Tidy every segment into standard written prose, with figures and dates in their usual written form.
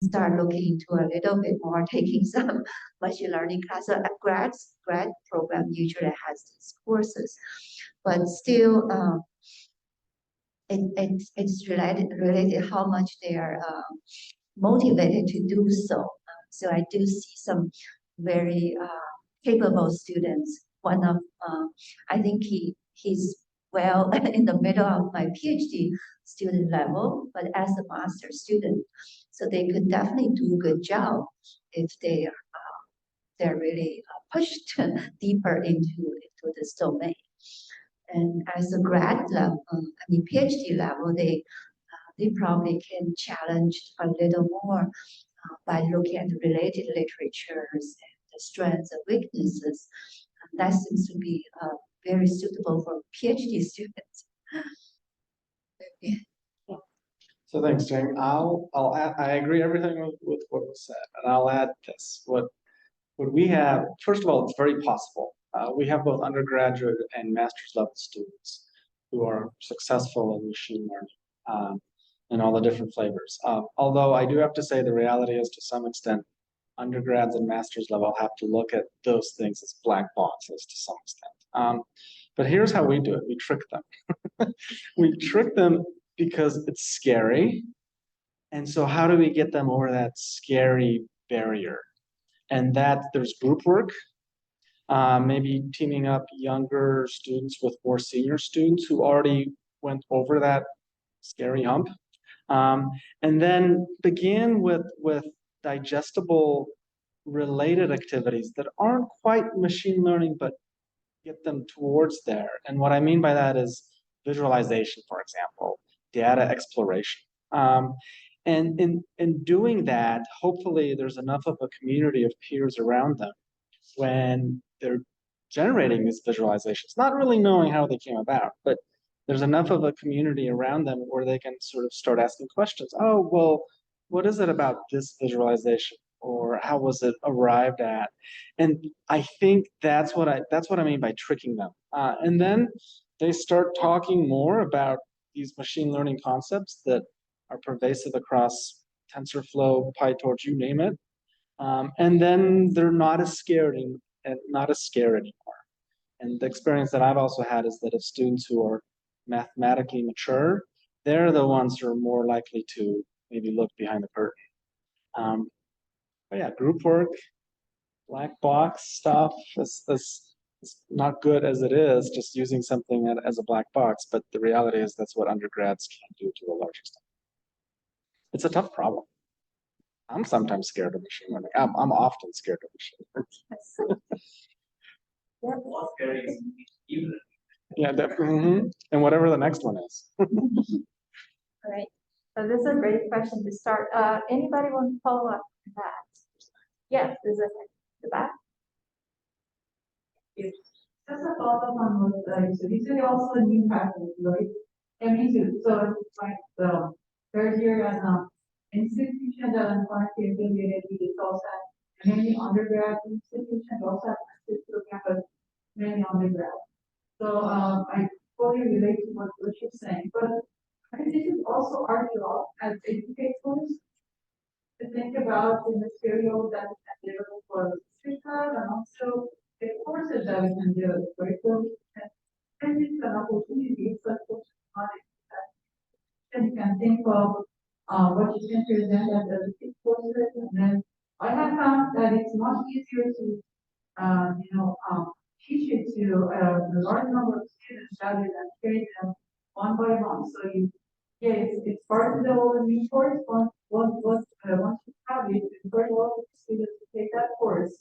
start looking into a little bit more, taking some machine learning class. So a grad program usually has these courses, but still, it's related how much they are motivated to do so. So I do see some very capable students. One of I think he's well in the middle of my PhD student level, but as a master student, so they could definitely do a good job if they're really pushed deeper into this domain. And as a grad level, PhD level, they probably can challenge a little more by looking at the related literatures and the strengths and weaknesses. That seems to be very suitable for PhD students. Yeah. So thanks, Jing. I'll add, I agree everything with what was said, and I'll add this. What we have, first of all, it's very possible. We have both undergraduate and master's level students who are successful in machine learning in all the different flavors. Although I do have to say the reality is, to some extent, undergrads and master's level have to look at those things as black boxes to some extent. But here's how we do it. We trick them. We trick them because it's scary. And so how do we get them over that scary barrier? And that there's group work, maybe teaming up younger students with more senior students who already went over that scary hump. And then begin with digestible related activities that aren't quite machine learning, but get them towards there. And what I mean by that is visualization, for example, data exploration. And in doing that, hopefully there's enough of a community of peers around them when they're generating these visualizations, not really knowing how they came about, but there's enough of a community around them where they can sort of start asking questions. Oh, well, what is it about this visualization? Or how was it arrived at? And I think that's what I mean by tricking them. And then they start talking more about these machine learning concepts that are pervasive across TensorFlow, PyTorch, you name it. And then they're not as scared anymore. And the experience that I've also had is that if students who are mathematically mature, they're the ones who are more likely to maybe look behind the curtain. But yeah, group work, black box stuff is not good as it is, just using something as a black box. But the reality is that's what undergrads can do to a large extent. It's a tough problem. I'm sometimes scared of machine learning. I'm often scared of machine learning. Yeah, definitely. And whatever the next one is. All right. So this is a great question to start. Anybody want to follow up on that? Yes, there's a the back. Yes. Just a thought on what you said. These are also a new pattern, right? And me too. So it's like the third year as an institution that I'm currently affiliated with, it's also many undergrad institutions also have master's campus, many undergrad. So I fully relate to what you're saying, but I think this is also our job as educators to think about the material that we can develop for speakers and also the courses that we can develop, right? So and it's an opportunity, it's like and you can think of what you can present as a courses, and then I have found that it's much easier to teach it to a large number of students rather than create them one by one. So it's part of the whole new course. Once you have it, you encourage all the students to take that course,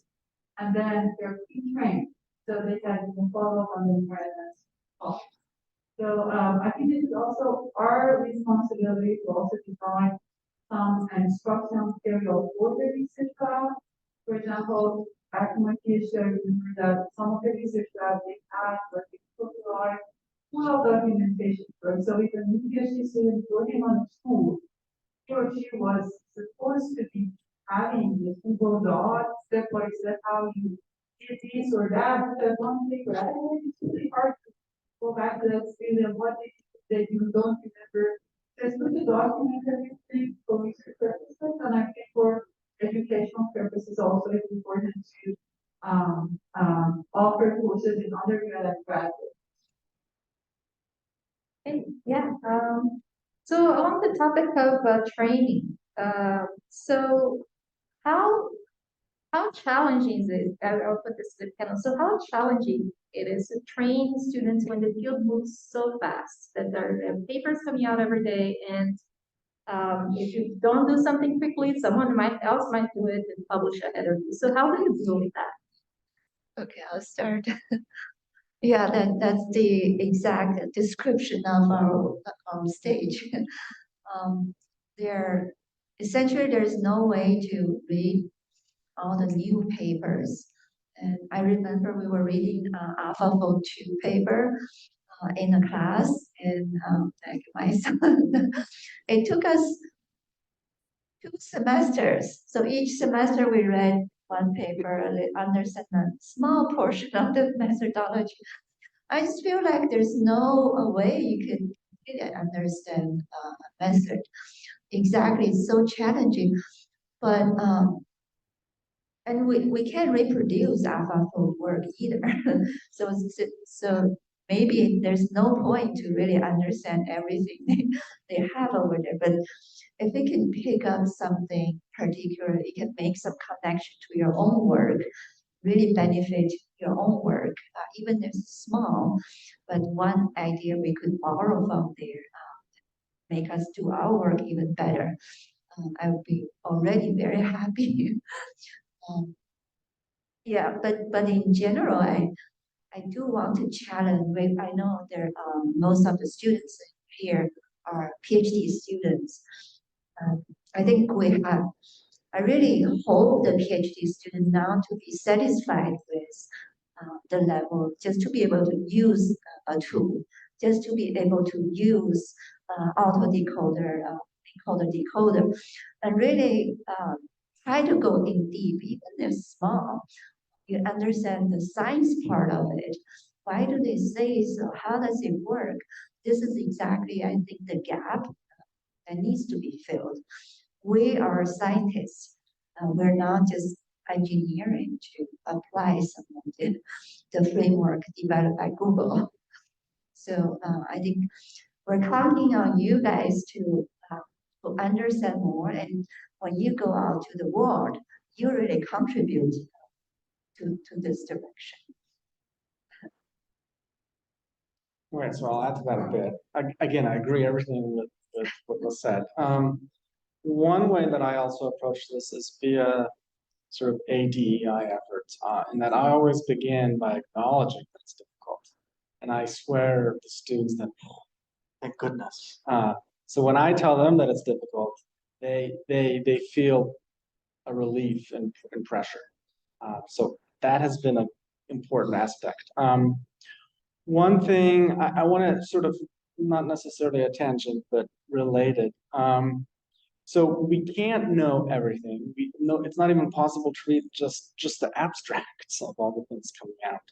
and then they're trained so they can follow up on the environment. So I think this is also our responsibility to also design some instructional material for the research lab. For example, after my PhD, I remember that some of the research that they have, like they provide full documentation. Right? So if a new PhD student working on a tool, he or she was supposed to be having the Google Docs, step by step, how you did this or that, but one thing, right? It's really hard to go back to that field and what they you don't remember. Just put the document everything for research purposes, and I think educational purposes, also it's important to offer courses in undergrad and graduate. And yeah, so on the topic of training, so how how challenging is it? I'll put this to the panel. So how challenging it is to train students when the field moves so fast that there are papers coming out every day, and if you don't do something quickly, someone else might do it and publish ahead of you. So how do you deal with that? Okay, I'll start. Yeah, that's the exact description of our stage. Um, there, essentially, there's no way to read all the new papers. And I remember we were reading AlphaFold 2 paper in a class, and like my son, it took us 2 semesters. So each semester we read one paper, understand a small portion of the methodology. I just feel like there's no way you can really understand a method. Exactly, it's so challenging. But and we can't reproduce AlphaFold work either. So maybe there's no point to really understand everything they have over there. But if we can pick up something particular, it can make some connection to your own work, really benefit your own work, even if it's small. But one idea we could borrow from there, make us do our work even better. I would be already very happy. um, yeah, but in general, I do want to challenge. I know there most of the students here are PhD students. I think we have. I really hope the PhD students now to be satisfied with the level, just to be able to use a tool, just to be able to use autodecoder, decoder, and really try to go in deep, even if small. You understand the science part of it. Why do they say so? How does it work? This is exactly, I think, the gap that needs to be filled. We are scientists. We're not just engineering to apply some of the framework developed by Google. So I think we're counting on you guys to understand more. And when you go out to the world, you really contribute to this direction. Right, so I'll add to that a bit. Again, I agree everything with what was said. One way that I also approach this is via sort of ADEI efforts, and that I always begin by acknowledging that it's difficult. And I swear to students that, oh, thank goodness. So when I tell them that it's difficult, they feel a relief and pressure. So that has been an important aspect. One thing I want to sort of, not necessarily a tangent, but related. So we can't know everything. We know it's not even possible to read just the abstracts of all the things coming out.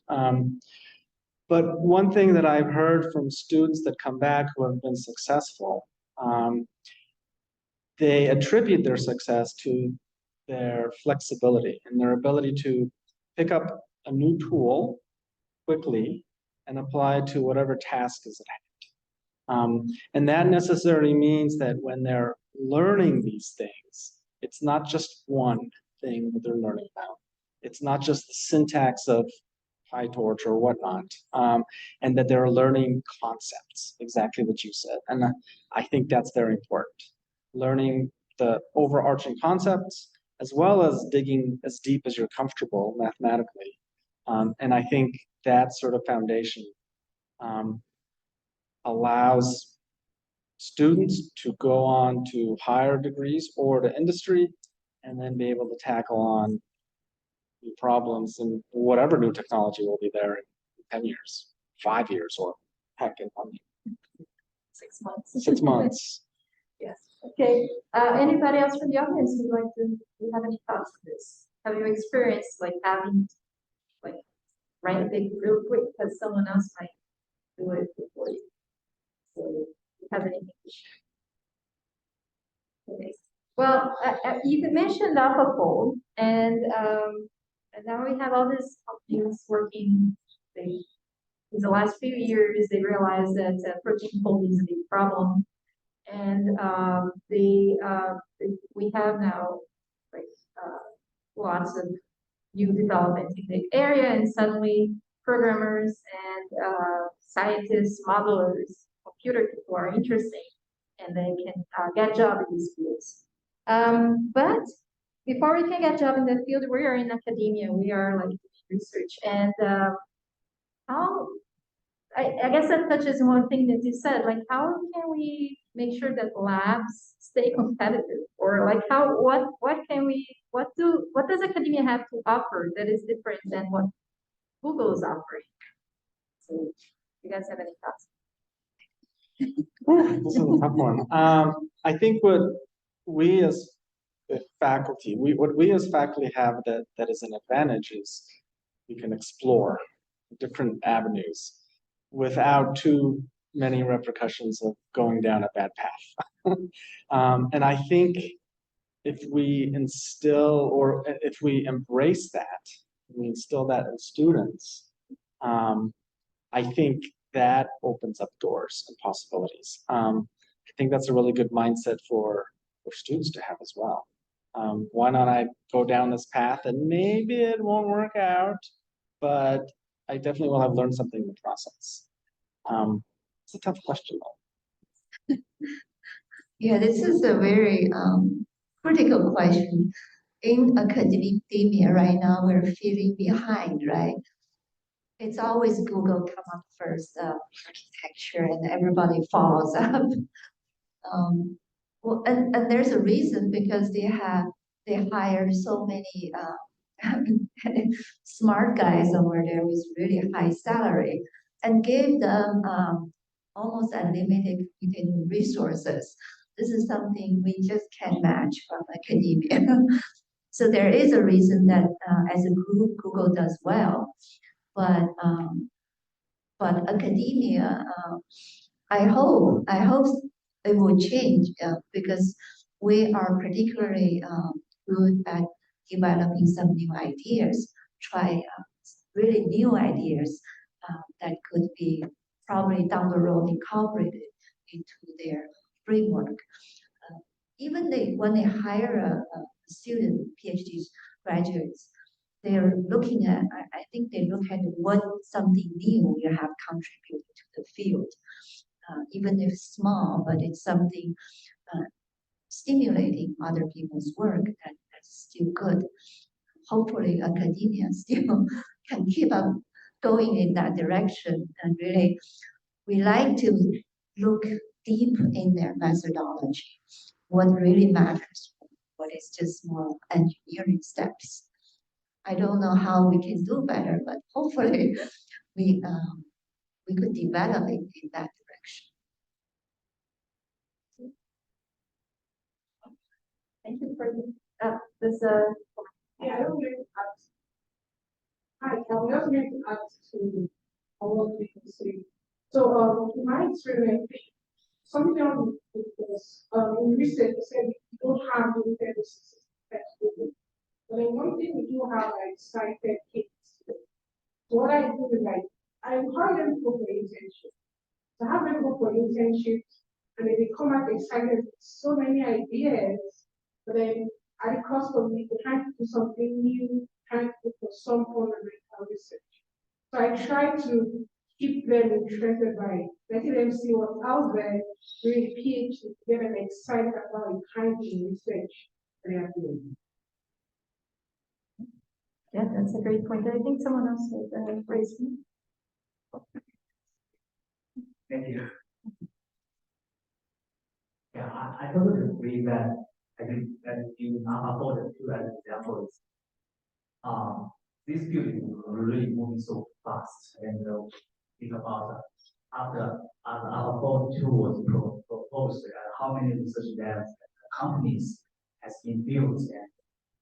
But one thing that I've heard from students that come back who have been successful, they attribute their success to their flexibility and their ability to pick up a new tool quickly and apply it to whatever task is at hand. And that necessarily means that when they're learning these things, it's not just one thing that they're learning about. It's not just the syntax of PyTorch or whatnot, and that they're learning concepts, exactly what you said. And I think that's very important. Learning the overarching concepts, as well as digging as deep as you're comfortable mathematically. And I think that sort of foundation allows students to go on to higher degrees or to industry, and then be able to tackle on new problems and whatever new technology will be there in 10 years, 5 years, or heck, in 6 months. 6 months. Yes. Okay. Anybody else from the audience who'd like to? Do you have any thoughts on this? Have you experienced like having like write a big real quick because someone else might do it before you? So, do you have anything to share? Okay. Well, you mentioned AlphaFold, and now we have all these companies working. In the last few years, they realized that protein folding is a big problem, and we have now like lots of new development in the area, and suddenly programmers and scientists, modelers, computer people are interested, and they can get job in these fields. But before we can get job in the field, we are in academia. We are like research, and how I guess that touches one thing that you said, like how can we make sure that labs stay competitive, or like what can we what does academia have to offer that is different than what Google is offering? So, you guys have any thoughts? This is a tough one. I think what we as faculty, what we as faculty have that is an advantage is we can explore different avenues without too many repercussions of going down a bad path. And I think if we instill or if we embrace that, we instill that in students, I think that opens up doors and possibilities. I think that's a really good mindset for students to have as well. Why not I go down this path and maybe it won't work out, but I definitely will have learned something in the process. It's a tough question though. Yeah, this is a very critical question. In academia right now, we're feeling behind, right? It's always Google come up first, architecture, and everybody follows up. Well, and there's a reason because they hire so many smart guys over there with really high salary and gave them almost unlimited resources. This is something we just can't match from academia. So there is a reason that as a group, Google does well, but academia, I hope it will change because we are particularly good at developing some new ideas, try really new ideas that could be probably down the road incorporated into their framework. Even when they hire a student, PhD graduates, they're looking at, I think they look at what something new you have contributed to the field. Even if small, but it's something stimulating other people's work that's still good. Hopefully academia still can keep up going in that direction. And really, we like to look deep in their methodology, what really matters, what is just more engineering steps. I don't know how we can do better, but hopefully we could develop it in that direction. Thank you for this. Yeah, I don't like to ask. Hi, I was going to ask to all of you to see. So, in my experience, something on this, in research, they said we don't have limited resources textbook. But then one thing we do have like cited kids. So what I do is like, I encourage them to go for internship. So have them go for internships, and then they come out excited with so many ideas, but then at the cost of me trying to do something new, trying to do for some fundamental research. So I try to keep them interested by letting them see what's out there during PhD to get them excited about the kind of research they are doing. Yeah, that's a great point. I think someone else has raised me. Thank you. Yeah, I totally agree that I think that you now afford the two as examples. This field is really moving so fast, and think about after our phone two was proposed, how many research labs companies has been built, and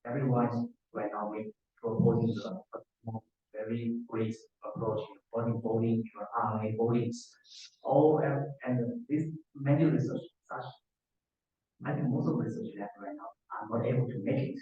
everyone right now we proposing a very great approach in protein folding, RNA foldings, all and this many research such. I think most of the research lab right now are not able to make it.